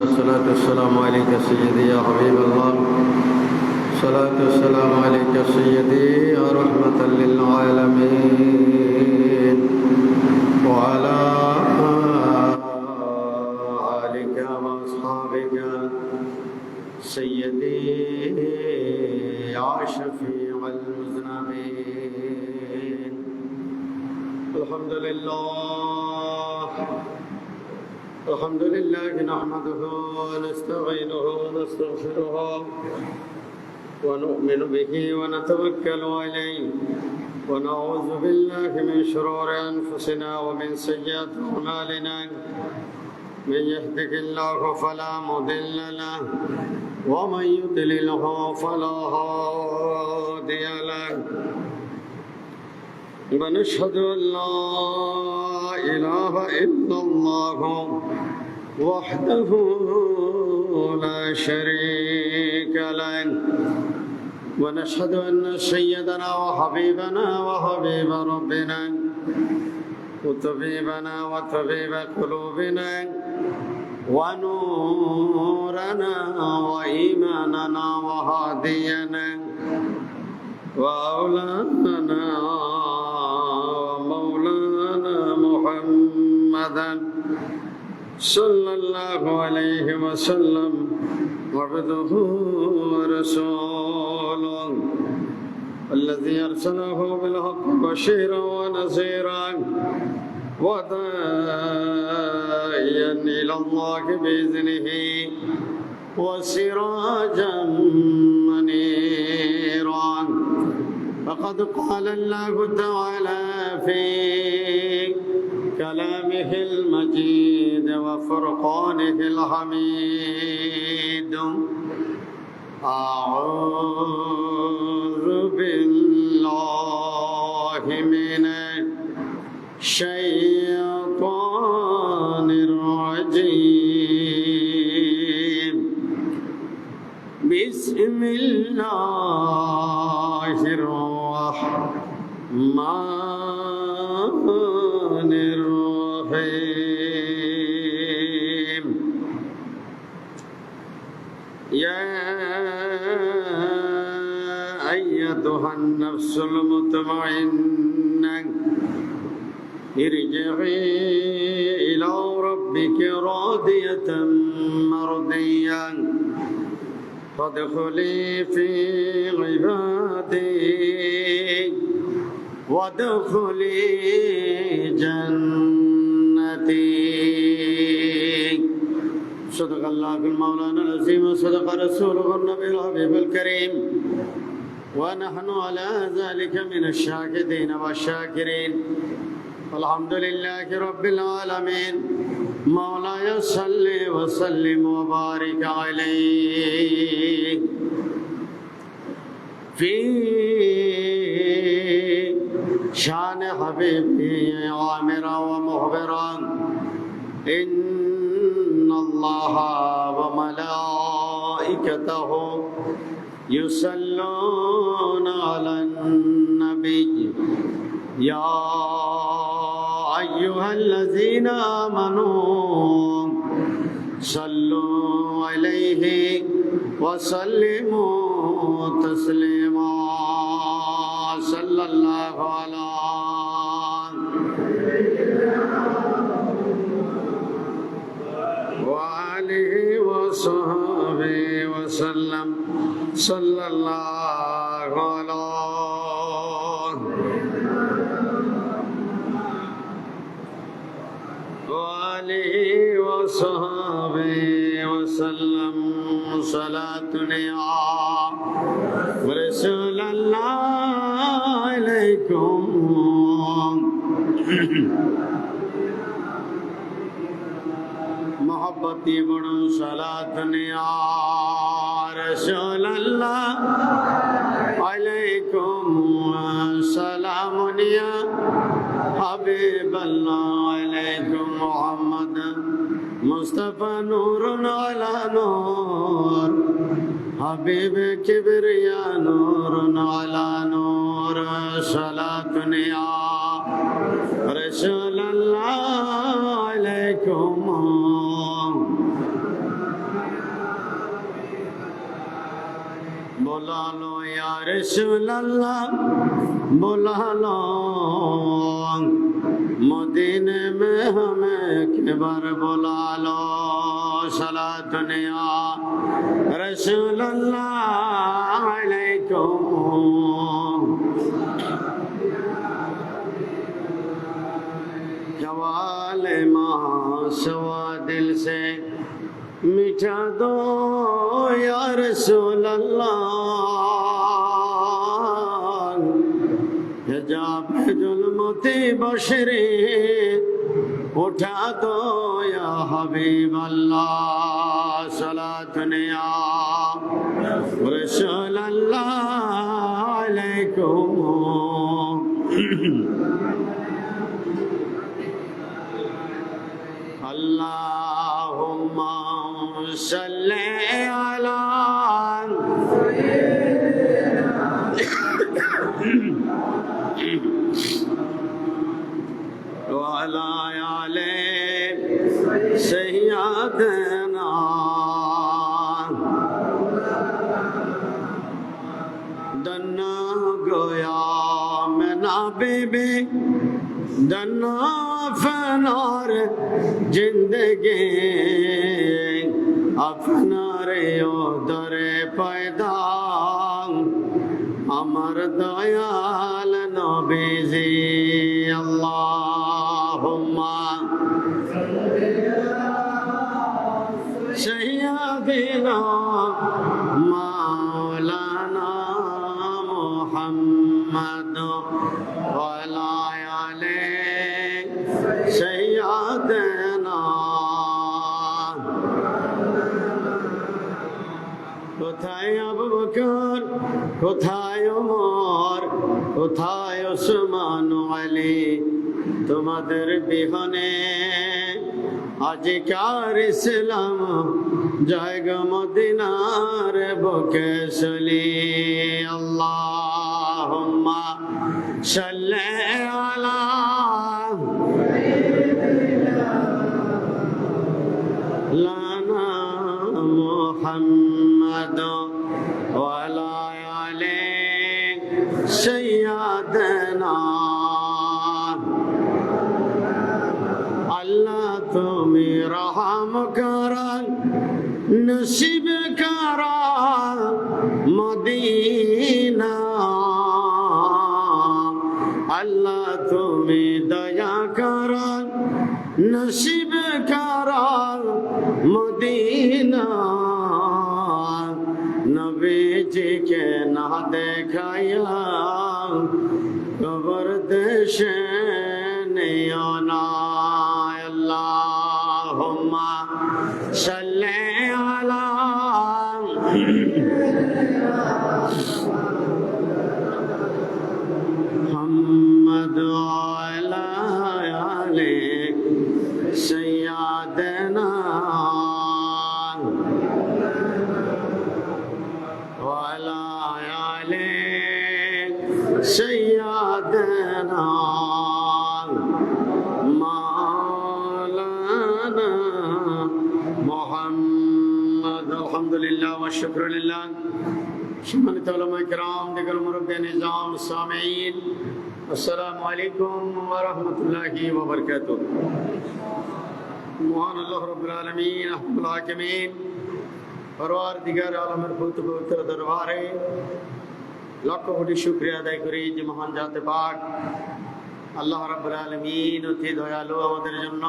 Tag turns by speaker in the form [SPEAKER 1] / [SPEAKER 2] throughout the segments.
[SPEAKER 1] الصلاة والسلام عليك سيدي يا حبيب الله. الصلاة والسلام عليك سيدي يا رحمة للعالمين وعلى آلك وأصحابك سيدي يا شفيع المذنبين. الحمد لله نحمده ونستعينه ونستغفره ونؤمن به ونتوكل عليه ونعوذ بالله من شرور أنفسنا ومن سيئات أعمالنا. من يهده الله فلا مضل له ومن يضلله فلا هادي له. ونشهد أن لا إله إلا الله وحده لا شريك له. ونشهد أن سيدنا وحبيبنا وحبيب ربنا وطبيبنا وطبيب قلوبنا ونورنا وإيماننا وهادينا وأولانا ومولانا محمدا صلى الله عليه وسلم عبده ورسوله الذي أرسله بالحق بشيرا ونذيرا وداعيا إلى الله بإذنه وسراجا منيرا. فقد قال الله تعالى في كلامه المجيد وفرقانه الحميد: أعوذ بالله من الشيطان الرجيم. بسم الله الرحمن الرحيم. يا أيتها النفس المطمئنة ارجعي إلى ربك راضية مرضية فادخلي في عبادي وادخلي جنتي. صدق الله المولانا العظيم وصدق رسوله النبي الحبيب الكريم ونحن على ذلك من الشاهدين والشاكرين. الحمد لله رب العالمين. مولاي صل وسلم وبارك عليه في شان حبيبي عامرا ومخبرا إن الله وملائكته يصلون على النبي يا أيها الذين آمنوا صلوا عليه وسلموا تسليما. صلى الله على وآله وصحبه وسلم. صلى الله على وآله وصحبه وسلم. صلاة يا رسول الله عليكم. محبتی بڑھو صلاة یا رسول اللہ علیکم. سلام یا حبیب اللہ علیکم. محمد مصطفی نور علی نور حبیب کبریا نور علی نور. صلاة یا رسول اللہ علیکم. बुला लो या रसूल अल्लाह बुला लो मदीने में हमें एक बार बुला लो सलात या रसूल अल्लाह अलैकुम जवाल मासवा दिल से मिटा दो या रसूल अल्लाह हिजाब जुल्मती बशरी उठा दो या हबीब अल्लाह सलातन या रसूल अल्लाह अलैकुम अल्लाहुम्मा सल्ली अला वअला आले सय्यदना दन्ना गोया मैं ना बेबे दन्ना फनार जिंदगी अपनारे ओदरे पैदा अमर दयाल नबीजी अल्लाहुम्मा सय्यदिना मौलाना मुहम्मद वअला आले सय्यदना কোথায় আবু বকর কোথায় ওমর কোথায় ওসমান আলী তোমাদের বিহনে আজিকার ইসলাম জায়গা মদিনার বুকে চলি আল্লাহুম্মা সাল্লি আলা লানা মুহাম্মদ ওয়ালা আলে সাইয়্যিদানা আল্লাহ তুমি রহম করো নসিব করো মদিনা আল্লাহ তুমি দয়া করো নসিব করো মদিনা নবীজিকে না দেখাইয়া কবর দেশে নিও না আল্লাহুম্মা সাল্লি আলা মুহাম্মদ ওয়ালা আলি সাইয়্যিদানা ওয়ালা আলি সাইয়্যিদানা মাওলানা মুহাম্মদ আলহামদুলিল্লাহ ওয়া শুকরুলিল্লাহ সম্মানিত উলামায়ে কেরাম দিগর মুরব্বিয়ান নিজাম সামিঈন আসসালামু আলাইকুম ওয়া রাহমাতুল্লাহি ওয়া বারাকাতুহু মহান আল্লাহ রাব্বুল আলামিন আহমুল হাকিমিন পরওয়ারদিগার আলমের পবিত্র দরবারে লক্ষ কোটি শুকরিয়া আদায় করি যে মহান জাতে পাক আল্লাহ রাব্বুল আলামিন অতি দয়ালু আমাদের জন্য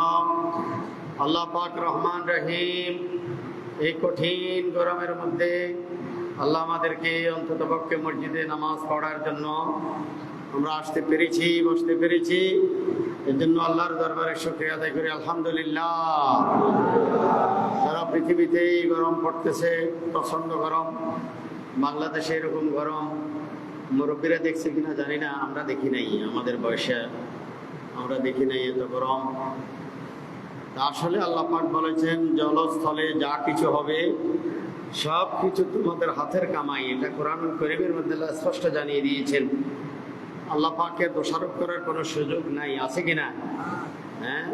[SPEAKER 1] আল্লাহ পাক রহমান রহিম এই কঠিন গরমের মধ্যে আল্লাহ আমাদেরকে অন্ততপক্ষে মসজিদে নামাজ পড়ার জন্য আমরা আসতে পেরেছি বসতে পেরেছি এর জন্য আল্লাহর দরবারে শুকরিয়া আদায় করি আলহামদুলিল্লাহ। সারা পৃথিবীতে এই গরম পড়তেছে, প্রচণ্ড গরম। বাংলাদেশে এরকম গরম মুরব্বীরা দেখছে কিনা জানি না, আমরা দেখি নাই, আমাদের বয়সে আমরা দেখি নাই এত গরম। আসলে আল্লাহ পাক বলেছেন জলস্থলে যা কিছু হবে সব কিছু তোমাদের হাতের কামাই, এটা কোরআনুল কারীমের মধ্যে আল্লাহ স্পষ্ট জানিয়ে দিয়েছেন। আল্লাহ পাককে দোষারোপ করার কোনো সুযোগ নাই, আছে কিনা? হ্যাঁ,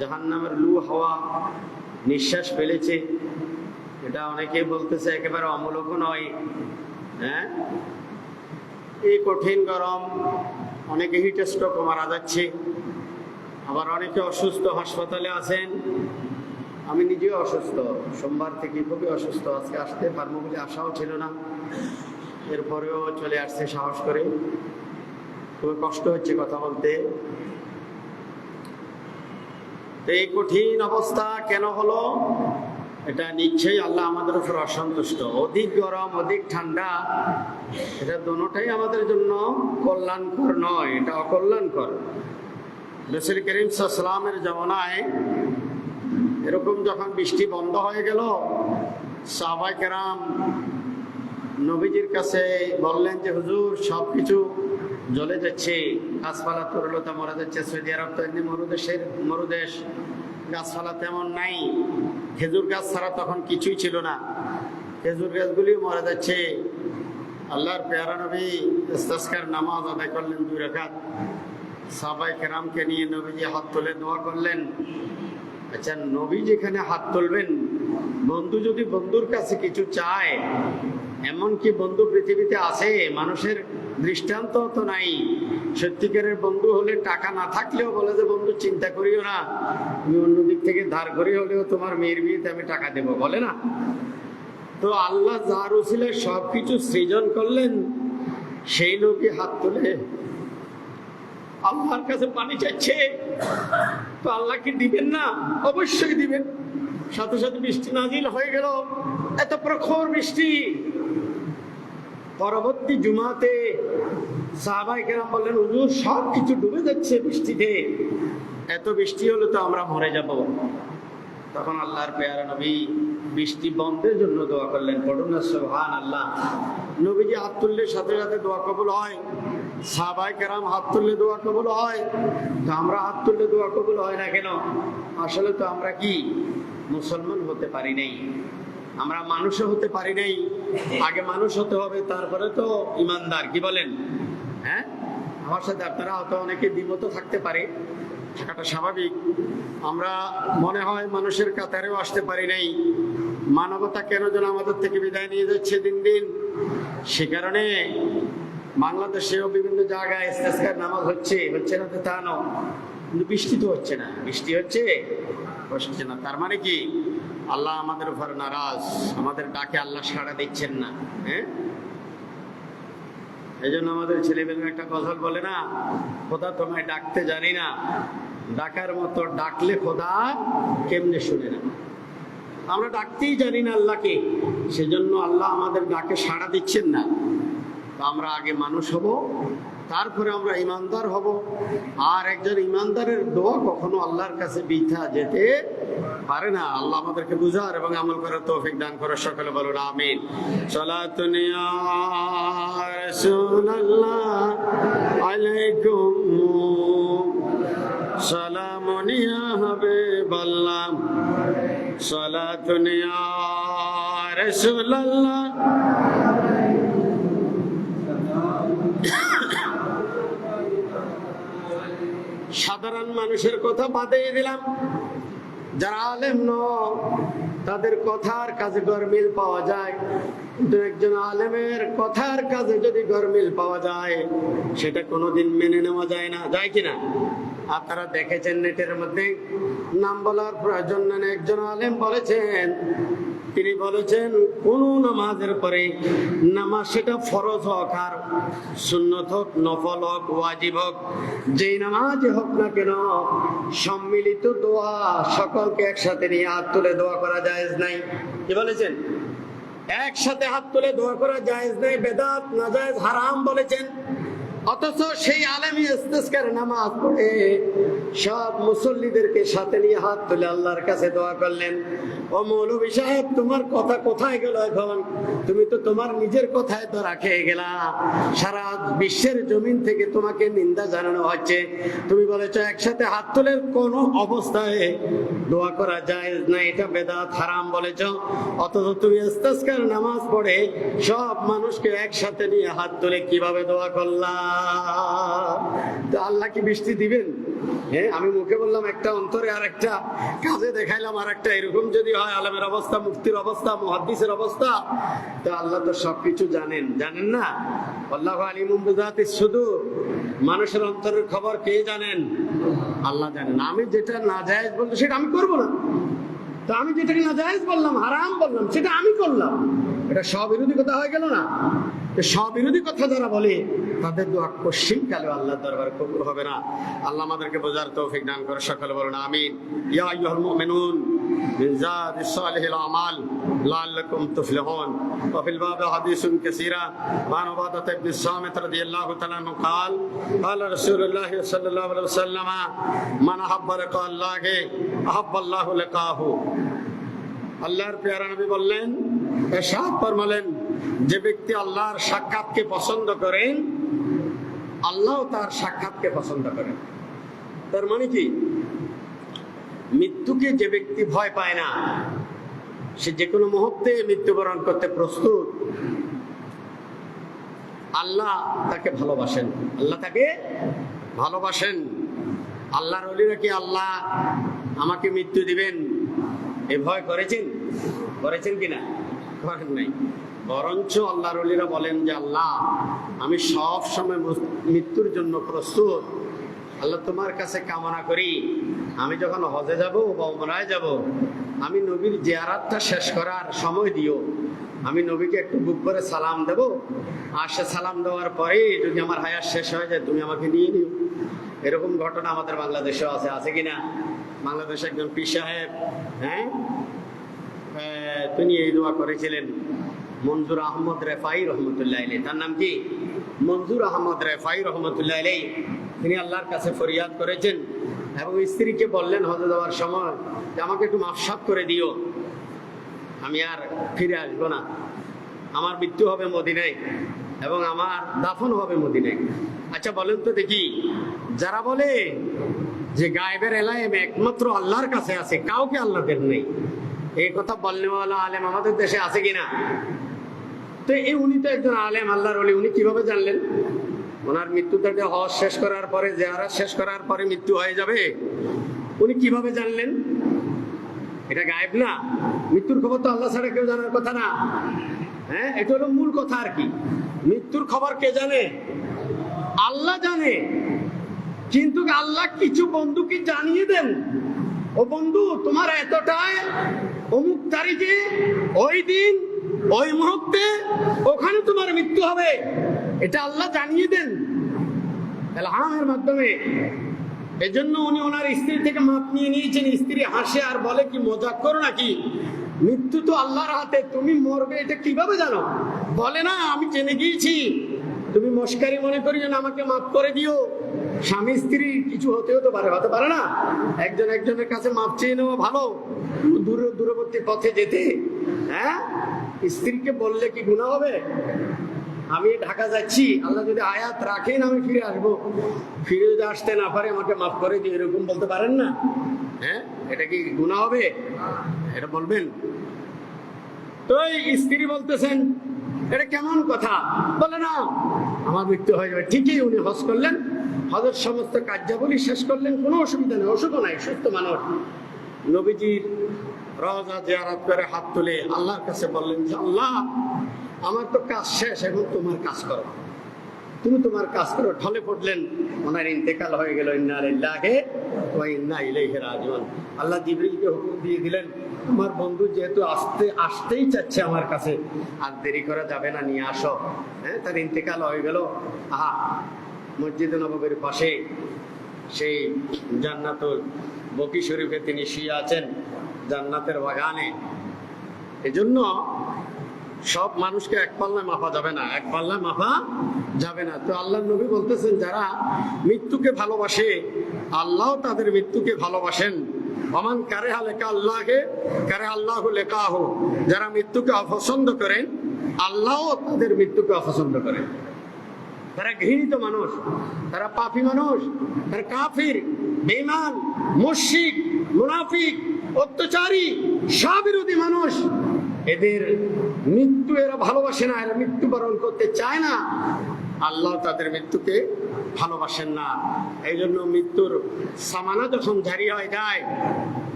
[SPEAKER 1] জাহান্নামের লু হাওয়া নিঃশ্বাস ফেলেছে, এটা অনেকেই বলতেছে একেবারে অমূলক নয়, হ্যাঁ, এই কঠিন গরম, অনেকে হিট স্ট্রোক মারা যাচ্ছে, আবার অনেকে অসুস্থ হাসপাতালে আছেন। আমি নিজেও অসুস্থ, সোমবার থেকে খুবই অসুস্থ। আজকে আসতে পারবো বলে আশাও ছিল না, এরপরেও চলে আসছে সাহস করে। খুবই কষ্ট হচ্ছে কথা বলতে। এই কঠিন অবস্থা কেন হলো? এটা নিশ্চয়ই আল্লাহ আমাদের উপর অসন্তুষ্ট। অধিক গরম, অধিক ঠান্ডা, এটা দুটোটাই আমাদের জন্য কল্যাণকর নয়, এটা অকল্যাণকর। রাসূল করিম সাল্লাল্লাহু আলাইহি ওয়াসাল্লামের জামানায় এরকম যখন বৃষ্টি বন্ধ হয়ে গেল, সাহাবায়ে কেরাম নবীজির কাছে বললেন যে হুজুর, সবকিছু জ্বলে যাচ্ছে, গাছপালা তরুলতা মরে যাচ্ছে। সৌদি আরব তো এমনি মরুদেশ, গাছপালা তেমন নাই। খেজুর গাছ ছাড়া তখন কিছুই ছিল না, খেজুর গাছগুলি মরে যাচ্ছে। আল্লাহর পেয়ারা নবী ইস্তিসকার নামাজ আদায় করলেন 2 রাকাত। সাহাবায়ে কেরামকে নিয়ে নবীজি হাত তুলে দোয়া করলেন। আচ্ছা, নবী যেখানে হাত তুলবেন, বন্ধু যদি বন্ধুর কাছে কিছু চায়, এমন কি বন্ধু পৃথিবীতে আছে? মানুষের দৃষ্টান্ত তো নাই। সত্যিকারের বন্ধু হলে টাকা না থাকলেও বলে যে বন্ধু চিন্তা করিও না, আমি অন্য দিক থেকে ধার করি হলেও তোমার মেয়ের বিয়েতে আমি টাকা দেবো, বলে না? তো আল্লাহ যার উসিলায় সবকিছু সৃজন করলেন, সেই লোকই হাত তুলে আল্লাহর কাছে পানি চাইছে, তো আল্লাহ কি দিবেন না? অবশ্যই দিবেন। সাথে সাথে বৃষ্টি নাজিল হয়ে গেল, এত প্রখর বৃষ্টি। পরবর্তী জুমাতে সাহাবায়ে কেরাম বললেন, হুজুর, সব কিছু ডুবে যাচ্ছে বৃষ্টিতে, এত বৃষ্টি হলে তো আমরা মরে যাব। তখন আল্লাহর পেয়ারা নবী বৃষ্টি বন্ধের জন্য দোয়া করলেন। পড়ুন না সুবহানাল্লাহ। নবীজি হাত তুললে সাথে সাথে দোয়া কবুল হয়, সাহাবায়ে কেরাম হাত তুললে দোয়া কবুল হয়। তো আমরা হাত তুললে দোয়া কবুল হয় না কেন? আসলে তো আমরা কি মুসলমান হতে পারি নাই, আমরা মানুষও হতে পারি নাই। আগে মানুষ হতে হবে, তারপরে তো ইমানদার, কি বলেন? হ্যাঁ, আমার সাথে আপনারা হয়তো অনেকে দ্বিমত থাকতে পারে, থাকাটা স্বাভাবিক। আমরা মনে হয় মানুষের কাতারেও আসতে পারি নাই। মানবতা কেন যেন আমাদের থেকে বিদায় নিয়ে যাচ্ছে দিন দিন। সে কারণে বাংলাদেশেও বিভিন্ন জায়গায় ইস্তিসকার নামাজ হচ্ছে না তো তা নয়, কিন্তু বৃষ্টি তো হচ্ছে না। বৃষ্টি হচ্ছে না, তার মানে কি আল্লাহ আমাদের উপর নারাজ, আমাদের ডাকে আল্লাহ সাড়া দিচ্ছেন না। হ্যাঁ, এই জন্য আমাদের ছেলেমেয়েরা একটা গজল বলে না, খোদা তোমায় ডাকতে জানি না, ডাকার মতো ডাকলে খোদা কেমনে শুনে না। আমরা ডাকতেই জানি না আল্লাহকে, সেজন্য আল্লাহ আমাদের ডাকে সাড়া দিচ্ছেন না। তো আমরা আগে মানুষ হব, তারপরে আমরা ইমানদার হব। আর একজন ইমানদারের দোয়া কখনো আল্লাহর কাছে বৃথা যেতে পারে না। আল্লাহ আমাদেরকে বুঝার এবং আমল করার তৌফিক দান করে। সকলে বলুন আমিন। সালাতুন ইয়া রাসূলুল্লাহ আলাইকুম, সালামুন ইয়া হাবিবাল্লাহ, সালাতুন ইয়া রাসূলুল্লাহ। সাধারণ মানুষের কথা বাদে দিলাম, যারা আলেম নয় তাদের কথার কাজে গরমিল পাওয়া যায়, কিন্তু একজন আলেমের কথার কাজে যদি গরমিল পাওয়া যায়, সেটা কোনোদিন মেনে নেওয়া যায় না। যায় কিনা? আপনারা দেখেছেন নেটের মধ্যে, নাম বলার প্রয়োজন নেই, একজন আলেম বলেছেন, তিনি বলেছেন কোন নামাজের পরে, নামাজ সেটা ফরজ হোক আর সুন্নত হোক, নফল হোক, ওয়াজিব হোক, যেই নামাজই হোক না কেন, সম্মিলিত দোয়া সকলকে একসাথে নিয়ে হাত তুলে দোয়া করা জায়েজ নাই। কি বলেছেন? একসাথে হাত তুলে দোয়া করা জায়েজ নাই, বেদাত, নাজায়েজ, হারাম বলেছেন। অথচ সেই আলেমী ইস্তিসকার নামাজ পড়ে সব মুসল্লিদেরকে সাথে নিয়ে হাত তুলে আল্লাহর কাছে দোয়া করলেন। ও মৌলভী সাহেব, তোমার কথা কোথায় গেল এখন? তুমি তো তোমার নিজের কথায় তো রাখে গেলা, সারা বিশ্বের জমিন থেকে তোমাকে নিন্দা জানানো হচ্ছে, তুমি বলেছো একসাথে হাত তুলে কোন অবস্থায় দোয়া করা জায়েজ না, এটা বেদাত, হারাম বলেছো। অথচ তুমি ইস্তিসকার নামাজ পড়ে সব মানুষকে একসাথে নিয়ে হাত তুলে কিভাবে দোয়া করলা? তো আল্লাহ কি বৃষ্টি দিবেন? হ্যাঁ, আমি মুখে বললাম একটা, অন্তরে আর একটা, কাজে দেখাইলাম আর একটা। এরকম যদি হয় আলেমের অবস্থা, মুফতির অবস্থা, মুহাদ্দিসের অবস্থা, তো আল্লাহ তো সবকিছু জানেন, জানেন না? আল্লাহু আলিমুম বিযাতিস সুদূর, মানুষের অন্তরের খবর কে জানেন? আল্লাহ জানেন। আমি যেটা নাজায়েজ বললাম সেটা আমি করব না, তো আমি যেটাকে নাজায়েজ বললাম, হারাম বললাম, সেটা আমি করলাম। এটা স্ববিরোধী কথা হয়ে গেল না? স্ববিরোধী কথা যারা বলে তাদের দোয়া কোশ্চিন কালে আল্লাহর দরবারে কবুল হবে না। আল্লাহ আমাদেরকে বোঝার তৌফিক দান করে। সকলে বলুন আমিন। ইয়া আইয়ুহাল মুমিনুন মিন যাদিস সালিহিল আমাল লাআল্লাকুম তুফলিহুন। ওয়া ফিল বাব হাদিসুন কাসীরা আন উবাদাহ ইবনে সামিত রাদিয়াল্লাহু তাআলা আনহু قال قال رسول الله صلى الله عليه وسلم من احب لقاء الله احب الله لقاءه। আল্লাহর প্যারা নবী বললেন, ইরশাদ ফরমালেন, যে ব্যক্তি আল্লাহর সাক্ষাৎকে পছন্দ করেন আল্লাহ তার সাক্ষাৎকে পছন্দ করেন। তার মানে কি? মৃত্যুকে যে ব্যক্তি ভয় পায় না, সে যে কোনো মুহূর্তে মৃত্যুবরণ করতে প্রস্তুত। আল্লাহ তাকে ভালোবাসেন, আল্লাহ তাকে ভালোবাসেন। আল্লাহর ওলিরা কি আল্লাহ আমাকে মৃত্যু দিবেন এ ভয় করেছেন? করেছেন কিনা? করেন নাই। বরঞ্চ আল্লাহর ওলিরা বলেন যে আল্লাহ আমি সব সময় মৃত্যুর জন্য প্রস্তুত। আল্লাহ তোমার কাছে কামনা করি আমি যখন হজে যাব বা উমরায় যাব, আমি নবীর জিয়ারাতটা শেষ করার সময় দিও। আমি নবীকে একটু বুক করে সালাম দেব, আর সে সালাম দেওয়ার পরে যদি আমার হায়াত শেষ হয়ে যায় তুমি আমাকে নিয়ে নিও। এরকম ঘটনা আমাদের বাংলাদেশেও আছে, আছে কিনা? বাংলাদেশে একজন পীর সাহেব, হ্যাঁ, তিনি এই দোয়া করেছিলেন, মনজুর আহমদ রেফাই রহমতুল্লাহ আলাইহি। তার নাম কি? মনজুর আহমদ রেফাই রহমতুল্লাহ আলাইহি। তিনি আল্লাহর কাছে ফরিয়াদ করেছেন এবং স্ত্রীকে বললেন হজে যাওয়ার সময় যে আমাকে একটু মাফসাত করে দিও, আমি আর ফিরে আসবো না, আমার মৃত্যু হবে মদিনায় এবং আমার দাফন হবে মদিনায়। আচ্ছা বলেন তো দেখি, যারা বলে যে গায়েবের এলাইম একমাত্র আল্লাহর কাছে আছে, কাউকে আল্লাহ দেন নেই, এই কথা বলনেওয়ালা আলেম আমাদের দেশে আছে কিনা? তো উনি তো একজন আলেম, আল্লাহর ওলি, উনি কিভাবে জানলেন ওনার মৃত্যুটাকে হজ শেষ করার পরে, জিয়ারত শেষ করার পরে মৃত্যু হয়ে যাবে? উনি কিভাবে জানলেন? এটা গায়েব না? মৃত্যুর খবর তো আল্লাহ ছাড়া কেউ জানার কথা না। হ্যাঁ, এটা হলো মূল কথা। আর কি, মৃত্যুর খবর কে জানে? আল্লাহ জানে। কিন্তু আল্লাহ কিছু বন্ধুকে জানিয়ে দেন, ও বন্ধু তোমার এতটায় অমুক তারিখে, ওই দিন, ওই মুহূর্তে, ওখানে তোমার মৃত্যু হবে। এটা আল্লাহ জানিয়ে দেন ইলহামের মাধ্যমে। এজন্য উনি ওনার স্ত্রী থেকে মাপ নিয়ে নিয়েছেন। স্ত্রী হাসে আর বলে, কি মজাক করো নাকি? মৃত্যু তো আল্লাহর হাতে, তুমি মরবে এটা কিভাবে জানো? বলে না আমি জেনে গিয়েছি, তুমি মস্কারি মনে করি যেন আমাকে মাফ করে দিও। স্বামী স্ত্রী কিছু হতেও তো পারে, হতে পারে না? একজন একজনের কাছে মাপ চেয়ে নেওয়া ভালো, দূরবর্তী পথে যেতে। হ্যাঁ, স্ত্রীকে বললে কি গুনাহ হবে? আমি ঢাকা যাচ্ছি, আল্লাহ যদি আয়াত রাখেন আমি ফিরে আসবো, ফিরে যদি আসতে না পারে আমাকে মাফ করে দিও, এরকম বলতে পারেন না? হ্যাঁ, এটা কি গুনাহ হবে? এটা বলবেন? তো এই স্ত্রী বলতেছেন এটা কেমন কথা? বলে না আমার মৃত্যু হয়ে যাবে। ঠিকই উনি হজ করলেন, হজের সমস্ত কার্যাবলী শেষ করলেন, কোনো অসুবিধা নেই, অসুখও নাই, সুস্থ মানুষ। নবীজির রওজা জিয়ারত করে হাত তুলে আল্লাহর কাছে বললেন যে আল্লাহ আমার তো কাজ শেষ, এখন তোমার কাজ করো, তুমি তোমার কাজ করো। ঢলে পড়লেন, ওনার ইন্তেকাল হয়ে গেল। ইন্না লিল্লাহি ওয়া ইন্না ইলাইহি রাজিউন। আল্লাহ জিবরিলকে হুকুম দিয়ে দিলেন, আমার বন্ধু যেহেতু আসতেই চাচ্ছে আমার কাছে, আর দেরি করা যাবে না, নিয়ে আসো। হ্যাঁ, তার ইন্তেকাল হয়ে গেল। আহা, মসজিদে নববীর পাশে সেই জান্নাতুল বকি শরীফে তিনি শুয়ে আছেন, জান্নাতের বাগানে। এজন্য সব মানুষকে এক পাল্লায় মাপা যাবে না, এক পাল্লায় মাপা যাবে না। তো আল্লাহ নবী বলতেছেন যারা মৃত্যুকে ভালোবাসে আল্লাহ তাদের মৃত্যুকে ভালোবাসেন। ওমান কারেহা লিকা আল্লাহকে কারেহা আল্লাহু লিকাহু। যারা মৃত্যুকে অপছন্দ করেন আল্লাহ তাদের মৃত্যুকে অপছন্দ করেন। তারা ঘৃণিত মানুষ, তারা পাপী মানুষ, তারা কাফির, বেঈমান, মুশরিক, মুনাফিক, অত্যাচারী, স্ববিরোধী মানুষ। এদের মৃত্যু এরা ভালোবাসে না, এরা মৃত্যুবরণ করতে চায় না। আল্লাহ তাদের মৃত্যুকে ভালোবাসেন না। এই জন্য মৃত্যুর সামানা যখন জারি হয়ে যায়,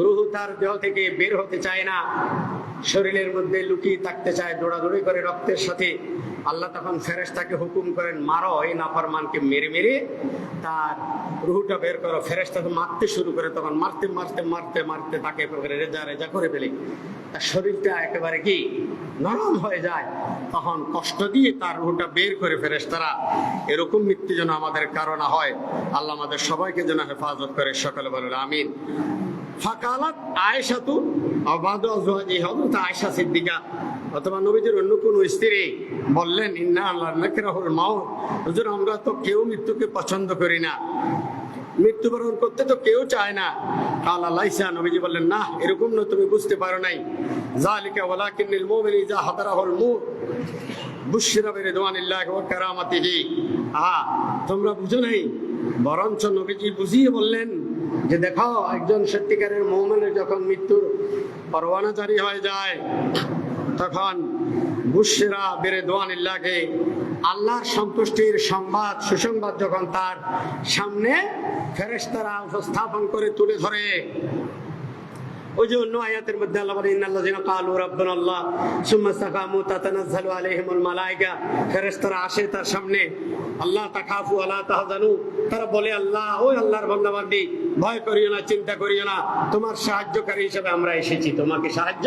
[SPEAKER 1] রূহ তার দেহ থেকে বের হতে চায় না, শরীরের মধ্যে লুকিয়ে থাকতে চায়, দৌড়াদৌড়ি করে রক্তের সাথে। আল্লাহ তখন ফেরেশতাকে হুকুম করেন, মারো এই নাফরমানকে, মেরে মেরে তার রুহটা বের করো। ফেরেশতা তো মারতে শুরু করে, তখন মারতে মারতে মারতে মারতে তাকে রেজা রেজা করে ফেলে। তার শরীরটা একেবারে কি নরম হয়ে যায়, তখন কষ্ট দিয়ে তার রুহটা বের করে ফেরেশতারা। এরকম মৃত্যু যেন আমাদের কারণ হয়। আল্লাহ আমাদের সবাইকে যেন হেফাজত করে, সকলে বলেন আমিন। ফাকালাত আয়েশাতু আবাদু আজওয়াজি, হযরত আয়েশা সিদ্দিকা অথবা নবীজির অন্য কোন স্ত্রী বললেন, ইন্না আল্লাহ নাকরাহুল মাউত, হুজুর আমরা তো কেউ মৃত্যুকে পছন্দ করি না, মৃত্যুবরণ করতে তো কেউ চায় না। কালা লাইসা, নবীজি বললেন, না এরকম না, তুমি বুঝতে পারো নাই। যালিকা ওয়ালাকিনিল মুমিন ইযা হাদারাহুল মউত বুশরা বিরিদওয়ানিল্লাহি ওয়া কারামাতিহি। তোমরা বুঝো নাই, বরঞ্চ নবীজি বুঝিয়ে বললেন যে দেখো, একজন সত্যিকারের মুমিনের যখন মৃত্যুর পরওয়ানা জারি হয়ে যায়, তখন বুশরা বিরিদওয়ানিল্লাহি, আল্লাহর সন্তুষ্টির সংবাদ, সুসংবাদ যখন তার সামনে ফেরেশতারা উপস্থাপন করে তুলে ধরে। ওই যে অন্য আয়াতের মধ্যে আল্লাহ বলেন, ইন্নাল্লাযিনা ক্বালু রাব্বুনাল্লাহ সুম্মা ইসতাকামু তাতানাজ্জালু আলাইহিমুল মালায়েকা, ফেরেশতারা আসে তার সামনে, আল্লাহ তাখাফু ওয়ালা তাহজানু, তারা বলে, আল্লাহ, ওই আল্লাহর বান্দাবান্দি, ভয় করিও না, চিন্তা করিও না, তোমার সাহায্যকারী হিসেবে আমরা এসেছি, তোমাকে সাহায্য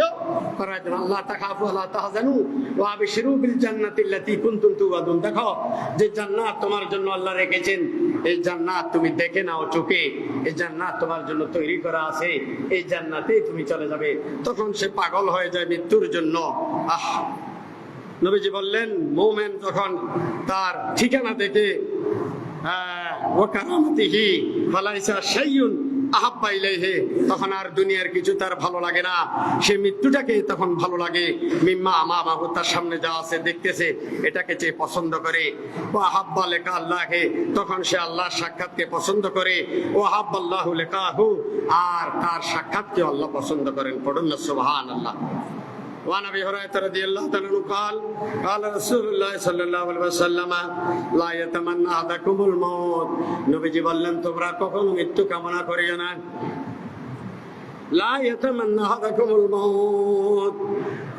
[SPEAKER 1] করার জন্য। আল্লাহ তাখাফু ওয়ালা তাহজানু ওয়া আবশিরু বিল জান্নাতিল্লাতী কুনতুম তুআদুন, দেখো যে জান্নাত তোমার জন্য আল্লাহ রেখেছেন, এই জান্নাত তুমি দেখে নাও চোখে, এই জান্নাত তোমার জন্য তৈরি করা আছে, এই জান্নাতে তুমি চলে যাবে। তখন সে পাগল হয়ে যায় মৃত্যুর জন্য। নবীজি বললেন, মুমিন যখন তার ঠিকানা দেখে ওয়া কারামাতিহি ফালাইসা শাইউন আহাব্বা ইলাইহি, তখন আর দুনিয়ার কিছু তার ভালো লাগে না, সে মৃত্যুটাকে তখন ভালো লাগে। মিম্মা আমামাহু, তার সামনে যা আছে দেখতেছে, এটাকে চেয়ে পছন্দ করে। ওয়া আহাব্বা লিকা আল্লাহি, তখন সে আল্লাহর সাক্ষাৎকে পছন্দ করে। ওয়া আহাব্বাল্লাহু লিকাহু, আর তার সাক্ষাৎকে আল্লাহ পছন্দ করেন। পড়ুন না সুবহানাল্লাহ। وعن ابي هريره رضي الله عنه قال قال رسول الله صلى الله عليه وسلم لا يتمنى احدكم الموت, নবীজি বললেন, তোমরা কখনো মৃত্যু কামনা করিও না। লা ইয়াতামান্না আহাদাকুমুল মাউত,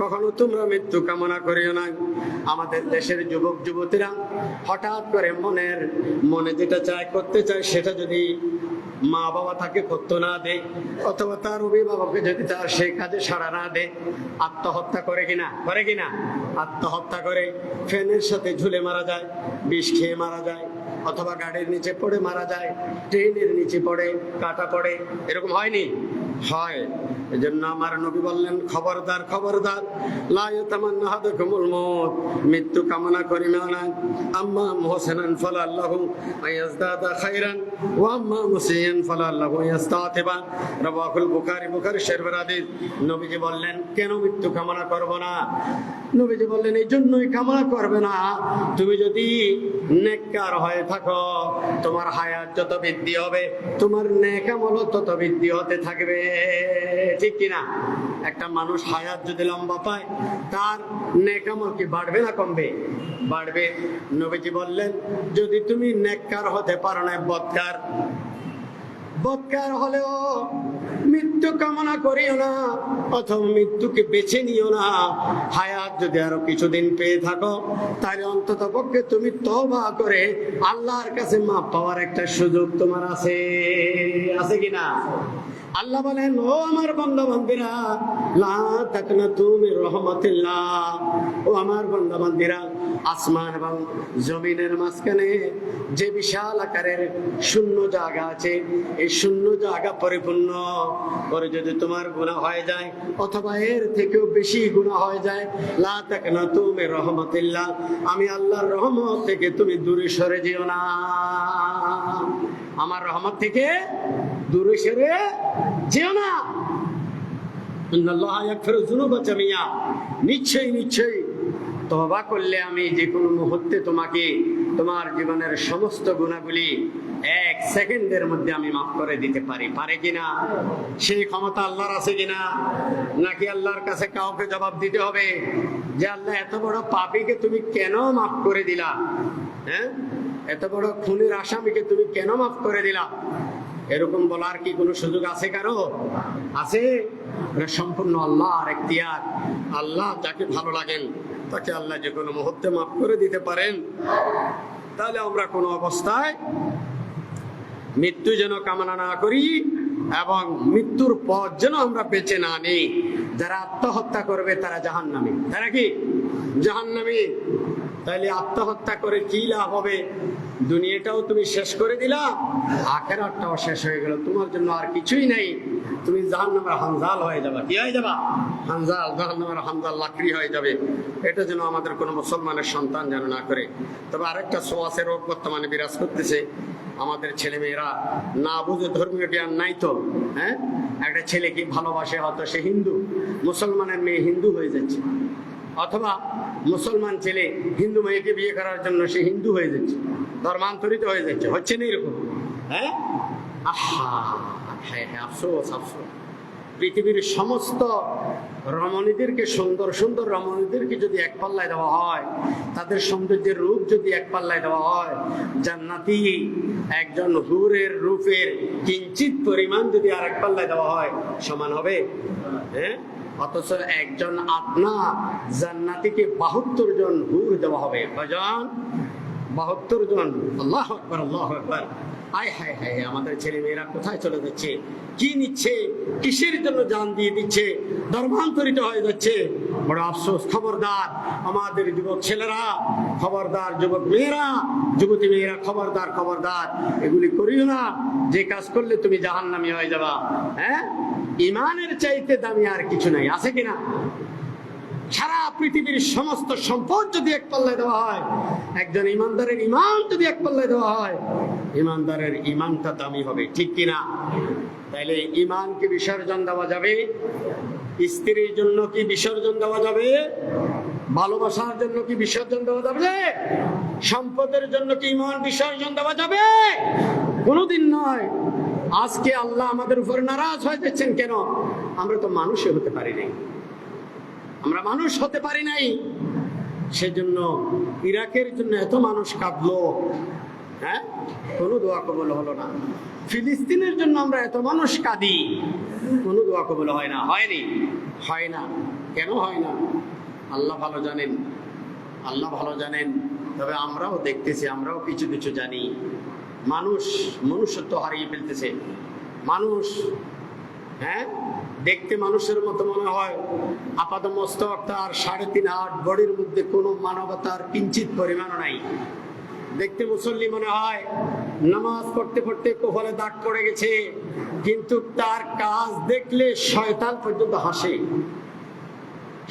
[SPEAKER 1] কখনো তোমরা মৃত্যু কামনা করিও না। আমাদের দেশের যুবক যুবতীরা হঠাৎ করে মনে যেটা চায়, করতে চায়, সেটা যদি মা বাবা তাকে করতে না দেয়, অথবা তার অভিভাবককে যদি তার সেই কাজে সাড়া না দেয়, আত্মহত্যা করে কিনা আত্মহত্যা করে, ফ্যানের সাথে ঝুলে মারা যায়, বিষ খেয়ে মারা যায়, অথবা গাড়ির নিচে পড়ে মারা যায়, ট্রেনের নিচে পড়ে, কাটা পড়ে, এরকম হয়নি? হয়। এজন্য আমার নবী বললেন, খবরদার খবরদার, লা ইয়াতামান্না আহাদাকুমুল মউত, মৃত্যু কামনা করিও না। আম্মা মুহসিনান ফালাল্লাহু আয়াজদাদা খায়রান ওয়া আম্মা মুসিয়ান ফালাল্লাহু ইয়াস্তাতিবা, রাওয়াহুল বুখারী, বুখারী শরীফের হাদিস। নবীজি বললেন, কেন মৃত্যু কামনা করব না? নবীজি বললেন, এই জন্যই কামনা করবে না, তুমি যদি নেককার হয়ে থাকো, তোমার হায়াত যত বৃদ্ধি হবে, তোমার নেক আমল তত বৃদ্ধি হতে থাকবে, ঠিক কিনা? একটা মানুষ হায়াত যদি লম্বা পায়, তার নেক আমল কি বাড়বে না কমবে? বাড়বে। নবীজি বললেন, যদি তুমি নেককার হতে পারো না, বদকার হলেও মৃত্যু কামনা করিও না, অথবা মৃত্যুকে বেছে নিও না। হায়াত যদি আরো কিছুদিন পেয়ে থাকো, তাহলে অন্তত পক্ষে তুমি তওবা করে আল্লাহর কাছে মাপ পাওয়ার একটা সুযোগ তোমার আছে কিনা? আল্লাহ বলেন, ও আমার বান্দা বান্দীরা, লা তাকনাতু মির রাহমাতিল্লাহ, ও আমার বান্দা বান্দীরা, আসমান এবং জমিনের মাঝখানে যে বিশাল আকারের শূন্য জায়গা আছে, এই শূন্য জায়গা পরিপূর্ণ করে যদি তোমার গুনাহ হয়ে যায়, অথবা এর থেকেও বেশি গুনাহ হয়ে যায়, লা তাকনাতু মির রাহমাতিল্লাহ, আমি আল্লাহর রহমত থেকে তুমি দূরে সরে যেও না। আমার রহমত থেকে দূরে সরে যেও না। ইন্নাল্লাহা ইয়াগফিরু যুনুবা জামিআ, নিশ্চয়ই তওবা করলে আমি যে কোনো মুহূর্তে তোমাকে তোমার জীবনের সমস্ত গুনাহগুলি এক সেকেন্ডের মধ্যে আমি মাফ করে দিতে পারি, পারে কিনা? সেই ক্ষমতা আল্লাহর আছে কিনা? নাকি আল্লাহর কাছে কাউকে জবাব দিতে হবে যে আল্লাহ এত বড় পাপীকে তুমি কেন মাফ করে দিলা? হ্যাঁ, এত বড় খুনের আসামিকে তুমি কেন মাফ করে দিলা? এরকম বলার কি কোনো সুযোগ আছে কারো? আছে? সম্পূর্ণ আল্লাহর এখতিয়ার। আল্লাহ যাকে ভালো লাগেন তাকে আল্লাহ যে কোনো মুহূর্তে মাফ করে দিতে পারেন। তাহলে আমরা কোনো অবস্থায় মৃত্যু যেন কামনা না করি এবং মৃত্যুর পর যেন আমরা বেঁচে না নেই। যারা আত্মহত্যা করবে তারা জাহান্নামী। তারা কি জাহান্নামী? তাহলে আত্মহত্যা করে কি লাভ হবে? দুনিয়াটাও তুমি শেষ করে দিলা, আখিরাতটাও শেষ হয়ে গেল, তোমার জন্য আর কিছুই নাই। তুমি জাহান্নামের হানজাল হয়ে যাবে। কি হয়ে যাবা? হানজাল, জাহান্নামের হানজাল, লাকড়ি হয়ে যাবে। এটা যেন আমাদের কোনো মুসলমানের সন্তান যেন না করে। তবে আরেকটা সোয়াসের রোগ বর্তমানে বিরাজ করতেছে। আমাদের ছেলে মেয়েরা না বুঝে, ধর্মীয় জ্ঞান নাই তো, হ্যাঁ, একটা ছেলেকে ভালোবাসে, হয়তো সে হিন্দু, মুসলমানের মেয়ে হিন্দু হয়ে যাচ্ছে, অথবা মুসলমান ছেলে হিন্দু মেয়েকে বিয়ে করার জন্য সে হিন্দু হয়ে যাচ্ছে, ধর্মান্তরিত হয়ে যাচ্ছে। হচ্ছে না এরকম? হ্যাঁ, আহা, হ্যাঁ হ্যাঁ, আফসোস আফসোস। পৃথিবীর সমস্ত রমণীদেরকে, সুন্দর সুন্দর রমণীদেরকে যদি এক পাল্লায় দেওয়া হয়, তাদের সৌন্দর্যের রূপ যদি এক পাল্লায় দেওয়া হয়, জান্নাতি একজন হুরের রূপের কিঞ্চিত পরিমাণ যদি আর এক পাল্লায় দেওয়া হয়, সমান হবে? হ্যাঁ, অথচ একজন আপনা জান্নাতিকে 72 জন হুর দেওয়া হবে। কয়জন? 72 জন। আল্লাহু আকবার, আল্লাহু আকবার। আয় হায় হায়, আমাদের ছেলে মেয়েরা কোথায় চলে যাচ্ছে? কি নিচ্ছে? কিসের জন্য জান দিয়ে দিচ্ছে? ধর্মান্তরিত হয়ে যাচ্ছে। বড় আফসোস। খবরদার আমাদের যুবক ছেলেরা, খবরদার যুবক মেয়েরা, যুবতী মেয়েরা, খবরদার খবরদার, এগুলি করিও না। যে কাজ করলে তুমি জাহান্নামী হয়ে যাবা। হ্যাঁ, ইমানের চাইতে দামি আর কিছু নাই। আছে কিনা? সারা পৃথিবীর সমস্ত সম্পদ যদি এক পাল্লায় দেওয়া হয়, একজন ইমানদারের ইমান যদি এক পাল্লায় দেওয়া হয়, ইমানদারের ইমানটা দামি হবে। ঠিক কিনা? তাইলে ইমানকে বিসর্জন দেওয়া যাবে? স্ত্রীর জন্য কি বিসর্জন দেওয়া যাবে? ভালোবাসার জন্য কি বিসর্জন দেওয়া যাবে? সম্পদের জন্য কি ইমান বিসর্জন দেওয়া যাবে? কোনোদিন নয়। আজকে আল্লাহ আমাদের উপর নারাজ হয়ে যাচ্ছেন কেন? আমরা তো মানুষই হতে পারি নাই, আমরা মানুষ হতে পারি নাই। সেজন্য ইরাকের জন্য এত মানুষ কাঁদলো, হ্যাঁ, কোনো দোয়া কবুল হলো না। ফিলিস্তিনের জন্য আমরা এত মানুষ কাঁদি, কোনো দোয়া কবুল হয় না। হয়নি? হয় না। কেন হয় না? আল্লাহ ভালো জানেন, আল্লাহ ভালো জানেন। তবে আমরাও দেখতেছি, আমরাও কিছু কিছু জানি। মানুষ মনুষ্যত্ব হারিয়ে ফেলতেছে। মানুষ, হ্যাঁ, দেখতে মানুষের মতো মনে হয়, আপাত মস্তক তার 3.5 হাত, বডির মধ্যে কোনো মানবতার কিঞ্চিত পরিমাণ নাই। দেখতে মুসল্লি মনে হয়, নামাজ পড়তে পড়তে কপালে দাগ পড়ে গেছে, কিন্তু তার কাজ দেখলে শয়তান পর্যন্ত হাসে।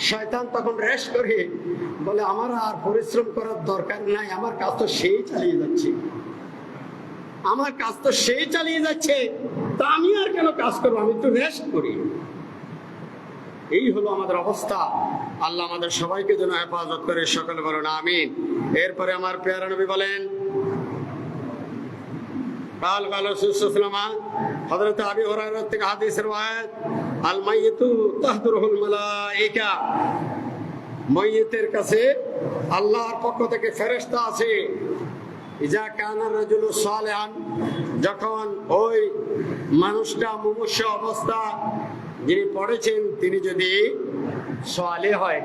[SPEAKER 1] শয়তান তখন রেশ করে বলে, আমার আর পরিশ্রম করার দরকার নাই, আমার কাজ তো সেই চালিয়ে যাচ্ছে, আমার কাজ তো সেই চালিয়ে যাচ্ছে, তা আমি আর কেন কাজ করবো, আমি একটু রেস্ট করি। এই হলো আমাদের অবস্থা। আল্লাহ আমাদের সবাইকে যেন হেফাজত করে, সকলে বলেন আমিন। এরপরে আমার পেয়ারা নবী বলেন, قال قال رسول الله صلى الله عليه وسلم, হযরত আবু হুরায়রা থেকে হাদিসের রওয়ায়াত, আল মাইয়িতু তাহদুরুল মালায়েকা, মাইয়িতের কাছে আল্লাহর পক্ষ থেকে ফেরেশতা আছে। ইজা কানা রাজুলু সালিহান, যখন ওই মানুষটা মুমূর্ষু অবস্থা যিনি পড়েছেন তিনি যদি সালেহ হয়,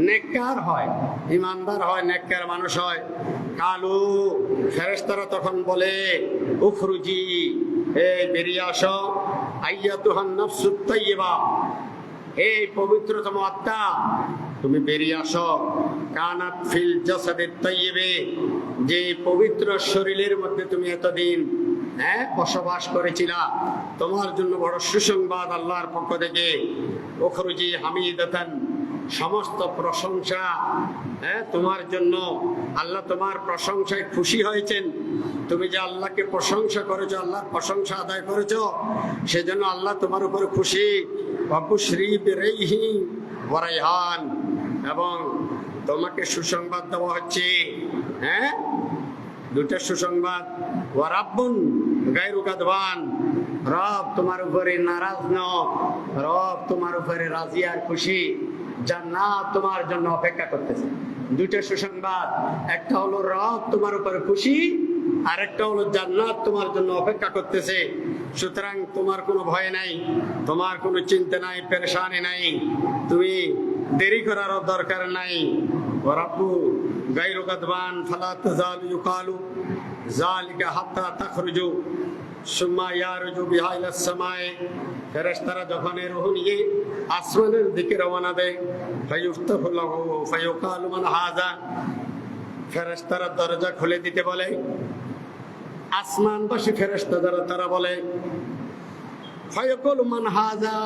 [SPEAKER 1] নেককার হয়, ইমানদার হয়, নেককার মানুষ হয়, কালু, ফেরেশতারা তখন বলে, উখরুজি, এই বেরিয়ে আসো, আইয়াতুহান নাফসুত তাইয়্যিবা, এই পবিত্রতম আত্মা তুমি বেরিয়ে আসো। কানাত ফিল জাসাদিত তাইয়্যিবে, যে পবিত্র শরীরের মধ্যে তুমি এতদিন, হ্যাঁ, বসবাস করেছিলা, তোমার জন্য বড় সুসংবাদ আল্লাহর পক্ষ থেকে। উখরুজি হামিদাতান, সমস্ত প্রশংসা, হ্যাঁ, তোমার জন্য। আল্লাহ তোমার প্রশংসায় খুশি হয়েছেন। তুমি যে আল্লাহকে প্রশংসা করেছো, আল্লাহর প্রশংসা আদায় করেছো, সেজন্য আল্লাহ তোমার উপর খুশি। ওয়াবুশরি বিরাইহি ওয়া রাইহান, এবং তোমাকে সুসংবাদ দেওয়া হচ্ছে, হ্যাঁ, দুটা সুসংবাদ। ওয়া রাব্বুন গায়রু গাদবান, রব তোমার উপরে নারাজ নয়, রব তোমার উপরে রাজি আর খুশি, জান্নাত তোমার জন্য অপেক্ষা করতেছে। দুইটা সুসংবাদ, একটা হলো রব তোমার উপরে খুশি, আর একটা হলো জান্নাত তোমার জন্য অপেক্ষা করতেছে। সুতরাং তোমার কোনো ভয় নাই, তোমার কোনো চিন্তা নাই, পেরেশানি নাই, তুমি দেরি করারও দরকার নাই। রাব্বু গায়রু গাদবান ফালা তাযালু ইউকালু যালিকা হাত্তা তাখরুজু সুম্মা ইয়ারজু বিহা ইলাস সামায়ে। ফেরেশতারা যখন এর রূহ নিয়ে আসমানের দিকে রওনা দেয়, ফায়ুফতাহু লাহু ফায়ুকালু মান হাযা, ফেরেশতারা দরজা খুলে দিতে বলে। আসমানবাসী ফেরেশতা যারা তারা বলে, ফায়ুকালু মান হাযা,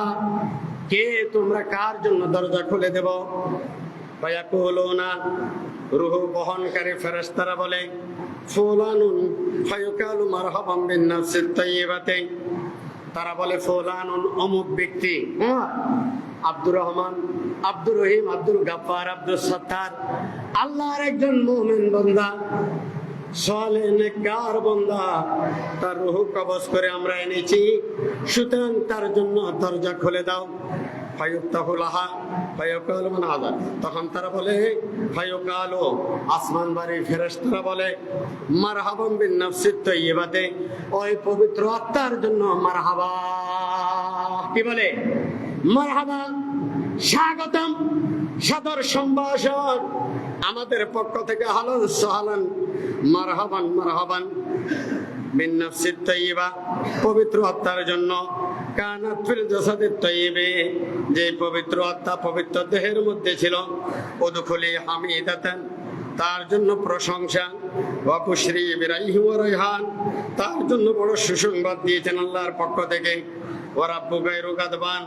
[SPEAKER 1] কে তোমরা, কার জন্য দরজা খুলে দেব? ফায়াকুলুনা, রূহ বহনকারী ফেরেশতারা বলে, ফুলানুন, ফায়ুকালু মারহাবান বিন নাফসিত তাইয়্যিবাতি, তারা বলে ফুলানুন অমুক ব্যক্তি, আব্দুর রহমান, আব্দুর রহিম, আব্দুল গাফফার, আব্দুল সত্তার, আল্লাহর একজন মুমিন বান্দা, সালেহ নেককার বান্দা, তার রূহ কবজ করে আমরা এনেছি, সুতরাং তার জন্য দরজা খুলে দাও। ফায়ুফতাহু লাহা ফায়ুকালু মান হাযা, তখন তারা বলে, ফায়ুকালু, আসমান বাড়ির ফেরেশতারা বলে, মারহাবান বিন নাফসিত তাইয়্যিবাতি, ওই পবিত্র আত্মার জন্য মারহাবা। কি বলে? মারহাবা, স্বাগতম, সাদর সম্ভাষণ আমাদের পক্ষ থেকে, হালান সাহালান, মারহাবান মারহাবান বিন নাফসিত তাইয়্যিবা, পবিত্র আত্মার জন্য, কানাত ফিল জাসাদিত তাইয়্যিবে, যে পবিত্র আত্মা পবিত্র দেহের মধ্যে ছিল, উদখুলি হামিদাতান, তার জন্য প্রশংসা, ওয়া বুশরি বিরাইহি ওয়া রাইহান, তার জন্য বড় সুসংবাদ দিয়েছেন আল্লাহর পক্ষ থেকে। ওয়া রাব্বু গায়রু গাদবান,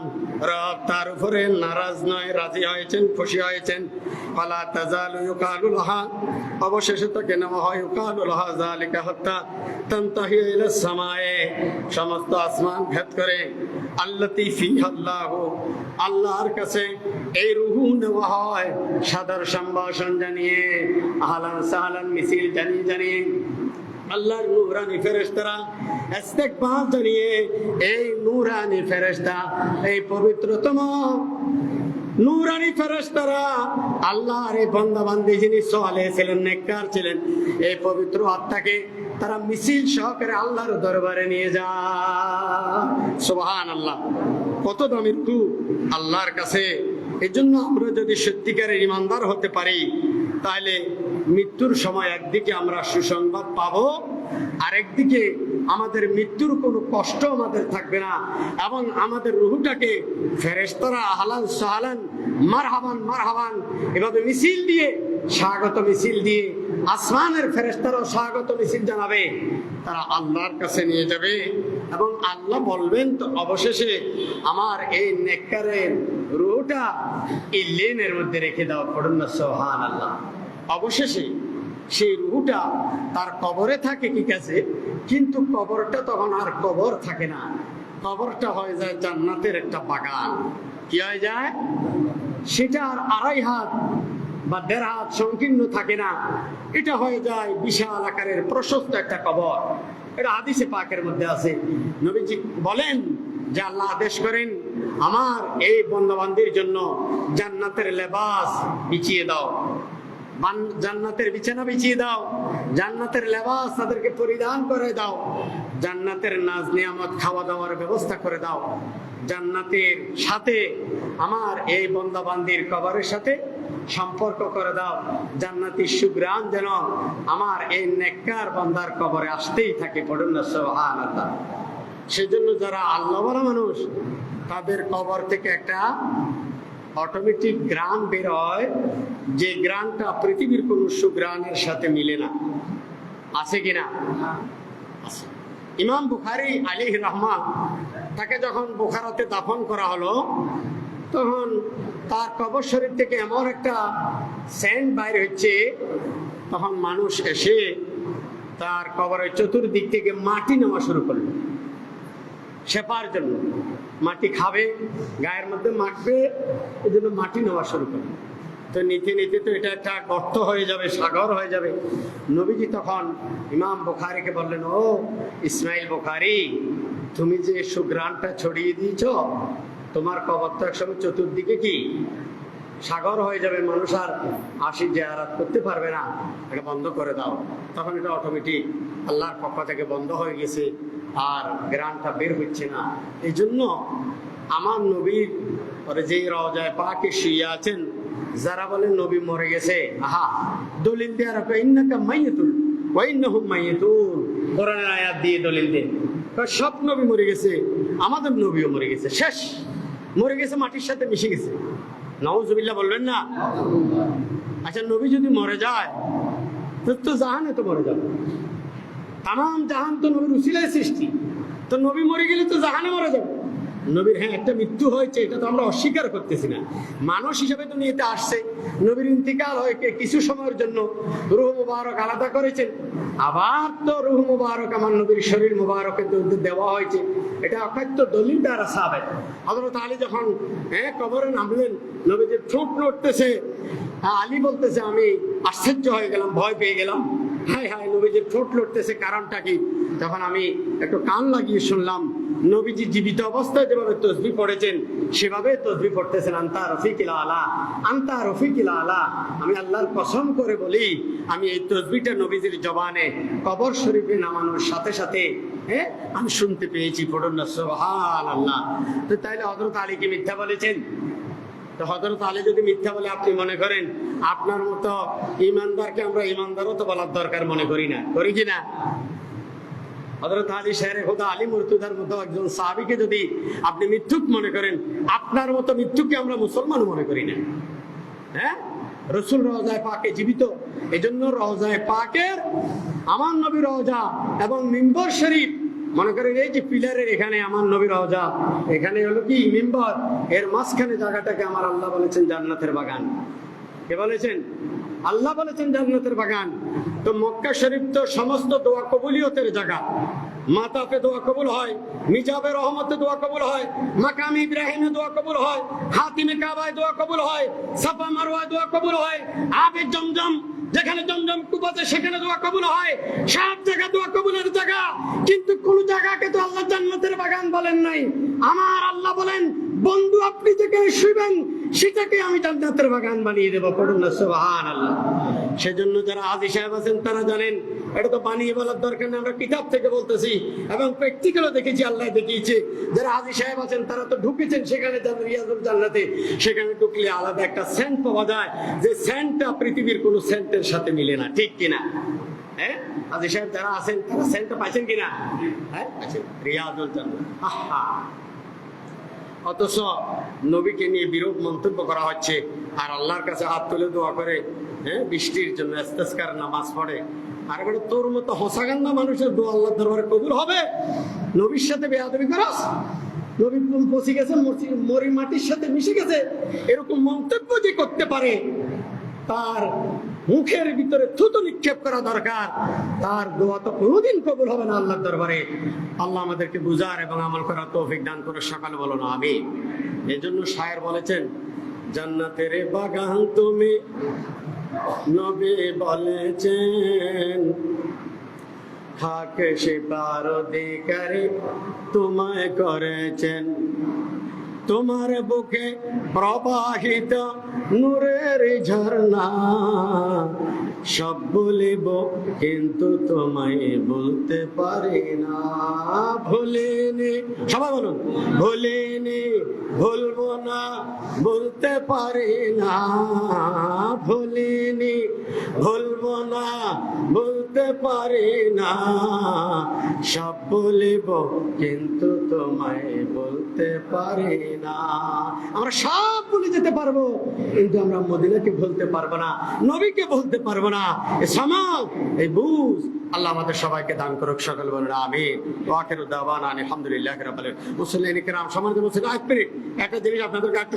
[SPEAKER 1] রব তার উপরে নারাজ নয়, রাজি হয়েছেন, খুশি হয়েছেন। ফালা তাযালু ইউকালু লাহা, অবশেষে তাকে নেওয়া হয়, ইউকালু লাহা যালিকা হাত্তা তানতাহি ইলাস সামায়ে, সমস্ত আসমান ভেদ করে, আল্লাতী ফিহা আল্লাহু, আল্লাহর কাছে এই রূহ নেওয়া হয়, সাদর সম্ভাষণ জানিয়ে, আহলান সাহলান মিছিল জানিয়ে জানিয়ে, আল্লাহর নূরানি ফেরেশতারা ইস্তেগফার জানিয়ে, এই নূরানি ফেরেশতা, এই পবিত্রতম নূরানি ফেরেশতারা, আল্লাহর এই বান্দা বান্দি যিনি সালেহ ছিলেন, নেককার ছিলেন, এই পবিত্র আত্মাকে তারা মিছিল সহকারে আল্লাহর দরবারে নিয়ে যায়। সুবহানাল্লাহ, কত দামি রূহ আল্লাহর কাছে। এই জন্য আমরা যদি সত্যিকারের ইমানদার হতে পারি, তাহলে মৃত্যুর সময় একদিকে আমরা সুসংবাদ পাবো, আরেকদিকে আমাদের মৃত্যুর কোনো কষ্ট আমাদের থাকবে না, এবং আমাদের রূহটাকে ফেরেশতারা আহলান সাহলান মারহাবান মারহাবান এভাবে মিছিল দিয়ে, স্বাগত মিছিল দিয়ে, আসমানের ফেরেশতারাও স্বাগত মিছিল জানাবে, তারা আল্লাহর কাছে নিয়ে যাবে, এবং আল্লাহ বলবেন, তো অবশেষে আমার এই নেককারের রূহটা ইল্লিনের মধ্যে রেখে দাও। পড়ুন না সুবহানাল্লাহ। অবশেষে সেই রূহটা তার কবরে থাকে, ঠিক আছে, কিন্তু কবরটা তখন আর কবর থাকে না, কবরটা হয়ে যায় জান্নাতের একটা বাগান। কি হয়ে যায়? সেটা আর 2.5 হাত বা 1.5 হাত সংকীর্ণ থাকে না, এটা হয়ে যায় বিশাল আকারের প্রশস্ত একটা কবর। এটা হাদিসে পাকের মধ্যে আছে। নবীজি বলেন যে আল্লাহ আদেশ করেন, আমার এই বন্দাবান্দির জন্য জান্নাতের লেবাস বিছিয়ে দাও, জান্নাতের বিছানা বিছিয়ে দাও, জান্নাতের লেবাস তাদেরকে পরিধান করে দাও, জান্নাতের নাজ নিয়ামত খাওয়া দাওয়ার ব্যবস্থা করে দাও, জান্নাতের সাথে আমার এই বন্দাবান্দির কবরের সাথে সম্পর্ক করে দাও, জান্নাতি সুগ্রাণ যেন আমার এই নেককার বান্দার কবরে আসতেই থাকে। পড়ুন না সুবহানাল্লাহ। সেজন্য যারা আল্লাহওয়ালা মানুষ, তাদের কবর থেকে একটা অটোমেটিক গ্রান বের হয়, যে গ্রানটা পৃথিবীর কোন সুগ্রানের সাথে মিলে না। আছে কিনা? আছে। ইমাম বুখারী আলাইহির রহমান, তাকে যখন বুখারাতে দাফন করা হলো, তখন তার কবর শরীর থেকে এমন একটা সেন্ট বাইর হচ্ছে, তখন মানুষ এসে তার কবরের চতুর্দিক থেকে মাটি নেওয়া শুরু করলো সেপার জন্য। মাটি খাবে, গায়ের মধ্যে মাখবে, এই জন্য মাটি নেওয়া শুরু করলো। তো নিতে নিতে তো এটা একটা গর্ত হয়ে যাবে, সাগর হয়ে যাবে। নবীজি তখন ইমাম বুখারীকে বললেন, ও ইসমাইল বুখারী, তুমি যে সুঘ্রাণটা ছড়িয়ে দিয়েছ, তোমার কবর তো একসময় চতুর্দিকে কি সাগর হয়ে যাবে, মানুষ আর আসি জিয়ারত করতে পারবে না, এটা বন্ধ করে দাও। তখন এটা অটোমেটিক আল্লাহর পক্ষ থেকে বন্ধ হয়ে গেছে, আর গ্রানটা বের হচ্ছে না। এই জন্য আমার নবীর পরে যে রওজায়ে পাকে শুয়ে আছেন, যারা বলেন নবী মরে গেছে, আহা, দলিল দিয়ে রাখো, ইন্নাকা মাইয়াতুন ওয়া ইন্নাহুম মাইয়াতুন, কোরআনের আয়াত দিয়ে দলিল দেন। সব নবী মরে গেছে, আমাদের নবীও মরে গেছে, শেষ, মরে গেছে, মাটির সাথে মিশে গেছে। নাউজুবিল্লাহ বলবেন না? আচ্ছা, নবী যদি মরে যায় তো জাহানে তো মরে যাবে, তাম জাহান তো নবীর উসিলায় সৃষ্টি, তো নবী মরে গেলে তো জাহানে মরে যাবে। নবীর হ্যাঁ একটা মৃত্যু হয়েছে, এটা তো আমরা অস্বীকার করতেছি না, মানুষ হিসেবে তো নিতে আসছে। নবীর ইন্তিকাল হয়ে কিছু সময়ের জন্য রূহ মুবারক আলাদা করেছেন, আবার তো রূহ মুবারক আমার নবীর শরীর মুবারকে দেওয়া হয়েছে, এটা অকাত্য দলিল দ্বারা সাবেত। হযরত আলী যখন কবরে নামলেন, নবীজির ঠোঁট নড়তেছে, আলী বলতেছে আমি আশ্চর্য হয়ে গেলাম, ভয় পেয়ে গেলাম, হায় হায় নবীজির ঠোঁট লড়তেছে, কারণটা কি? তখন আমি একটু কান লাগিয়ে শুনলাম, নবীজি জীবিত অবস্থায় যেভাবে তসবিহ পড়েছেন সেভাবে তসবিহ পড়তেছেন, আনতা রফিকুল আলা, আনতা রফিকুল আলা। আমি আল্লাহর কসম করে বলি, আমি এই তসবিহটা নবীজির জবানে কবর শরীফে নামানোর সাথে সাথে আমি শুনতে পেয়েছি, পড়ুন না সুবহানাল্লাহ। তো তাইলে হযরত আলী কি মিথ্যা বলেছেন? তো হযরত আলী যদি মিথ্যা বলে আপনি মনে করেন, আপনার মতো ইমানদারকে আমরা ইমানদারও তো বলার দরকার মনে করি না, করি কি না? হযরত আলী শেরে খোদা আলী মুর্তজার মতো একজন সাহাবীকে যদি আপনি মিথ্যুক মনে করেন, আপনার মতো মিথ্যুককে আমরা মুসলমান মনে করি না। হ্যাঁ, রাসূল রওজায়ে পাকে জীবিত, এজন্য রওজায়ে পাকের আমার নবী রওজা এবং মিম্বর শরীফ, মনে করেন এই যে পিলারের এখানে আমার নবী রওজা, এখানে হলো কি মিম্বর, এর মাঝখানে জায়গাটাকে আমার আল্লাহ বলেছেন জান্নাতের বাগান। কে বলেছেন? আল্লাহ বলেছেন জান্নাতের বাগান। তো মক্কা শরীফ তো সমস্ত দোয়া কবুলিয়তের জায়গা, মাতাফে দোয়া কবুল হয়, মিজাবে রহমতে দোয়া কবুল হয়, মাকাম ইব্রাহিমে দোয়া কবুল হয়, হাতিমে কাবায় দোয়া কবুল হয়, সাফা মারওয়ায় দোয়া কবুল হয়, আবে জমজম যেখানে জমজম কূপ আছে সেখানে দোয়া কবুল হয়, সব জায়গা দোয়া কবুলের জায়গা। কিন্তু কোন জায়গাকে তো আল্লাহ জান্নাতের বাগান বলেন নাই। আমার আল্লাহ বলেন, বন্ধু আপনি যেখানে শুবেন সেটাকে আমি জান্নাতের বাগান বানিয়ে দেবো, পড়ুন না সুবহানাল্লাহ। সেজন্য যারা হাজী সাহেব আছেন তারা জানেন, এটা তো বানিয়ে বলার দরকার নেই, আমরা কিতাব থেকে বলতেছি এবং প্র্যাকটিক্যালও দেখেছি, আল্লাহ দেখিয়েছে। যারা হাজী সাহেব আছেন তারা তো ঢুকেছেন সেখানে, রিয়াজুল জান্নাতে, সেখানে ঢুকলে আলাদা একটা সেন্ট পাওয়া যায়, যে সেন্টটা পৃথিবীর কোনো সেন্টের সাথে মিলে না, ঠিক কিনা? হ্যাঁ, হাজী সাহেব যারা আছেন তারা সেন্টটা পাইছেন কিনা? হ্যাঁ, আছেন, রিয়াজুল জান্নাত। আহা, অথচ নবীকে নিয়ে বিরূপ মন্তব্য করা হচ্ছে, আর আল্লাহর কাছে হাত তুলে দোয়া করে, বৃষ্টির জন্য ইস্তেসকার নামাজ পড়ে। আর বলে তোর মতো হসাগান্না মানুষের দোয়া আল্লাহর দরবারে কবুল হবে? নবীর সাথে বেয়াদবি করাস, নবী পচে গেছে, মরি মাটির সাথে মিশে গেছে, এরকম মন্তব্য যে করতে পারে তার মুখের ভিতরে থুতু নিক্ষেপ করা দরকার, তার দোয়া তো কোনোদিন কবুল হবে না আল্লাহর দরবারে। আল্লাহ আমাদেরকে বুঝার এবং আমল করার তৌফিক দান করে, সকালে বলো না আমিন। এই জন্য শায়ের বলেছেন, জান্নাতের বাগান তুমি নবী বলেছেন, থাকে সে পার অধিকারী তোমায় করেছেন, তোমার বুকে প্রবাহিত নূরের ঝর্ণা, সব বলিব কিন্তু তোমায় বলতে পারি না, ভুলিনি, সবাই বলুন, ভুলিনি ভুলবো না বলতে পারি না, ভুলিনি ভুলবো না বলতে পারি না, সব বলিব কিন্তু তোমায় বলতে পারি না। আমরা সব ভুলে যেতে পারবো, কিন্তু আমরা মদিনাকে ভুলতে পারবো না, নবীকে ভুলতে পারবো না। এই সমাজ, এই বুঝ আল্লাহ আমাদের সবাইকে দান করুক, সকল বলুন আমিন। ওয়া আখিরু দাওয়ানা আলহামদুলিল্লাহি রাব্বিল আলামিন। মুসলিম কিরাম, সম্মানিত মুসলিম, একটা জিনিস আপনাদেরকে একটু